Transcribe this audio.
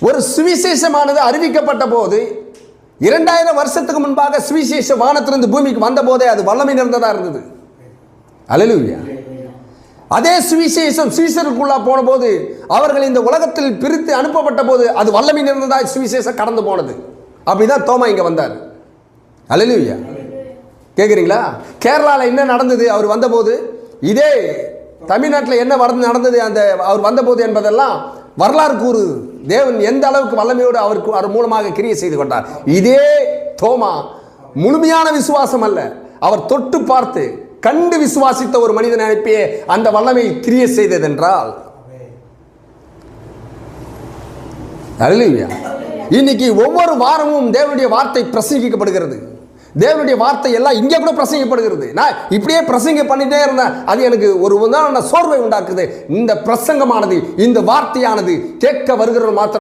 ஒரு சுவிசேஷமானது அறிவிக்கப்பட்ட போது 2000 வருஷத்துக்கு முன்பாக சுவிசேஷ வானத்திலிருந்து பூமிக்கு வந்த போதே அது வல்லமை நிறைந்ததா இருந்தது. அல்லேலூயா. அதே சுவிசேஷம் சீசருக்குள்ளா போன போது அவர்கள் இந்த உலகத்தில் பிரித்து அனுப்பப்பட்ட போது அது வல்லமை நிறைந்ததா சுவிசேஷம் கடந்து போனது. அப்படிதான் தோமா இங்க வந்தார். அல்லேலூயா. கேட்குறீங்களா? கேரளாவில் என்ன நடந்தது அவர் வந்தபோது, இதே தமிழ்நாட்டில் என்ன நடந்தது அந்த அவர் வந்தபோது என்பதெல்லாம் வரலாறு கூறு. தேவன் எந்த அளவுக்கு வல்லமையோடு அவருக்கு அவர் மூலமாக கிரியை செய்து கொண்டார். இதே தோமா முழுமையான விசுவாசம் அல்ல, அவர் தொட்டு பார்த்து கண்டு விசுவாசித்த ஒரு மனிதனை அனுப்பியே அந்த வல்லமை கிரியை செய்ததென்றால், அல்லேலூயா. இன்னைக்கு ஒவ்வொரு வாரமும் தேவனுடைய வார்த்தை பிரசங்கிக்கப்படுகிறது. தேவனுடைய வார்த்தை எல்லாம் இங்கே கூட பிரசங்கப்படுகிறது. நான் இப்படியே பிரசங்க பண்ணிட்டே இருந்தேன், அது எனக்கு ஒரு உதாரண சோர்வை உண்டாக்குது. இந்த பிரசங்கமானது, இந்த வார்த்தையானது கேட்க வருகிறவர்கள் மாத்திரம்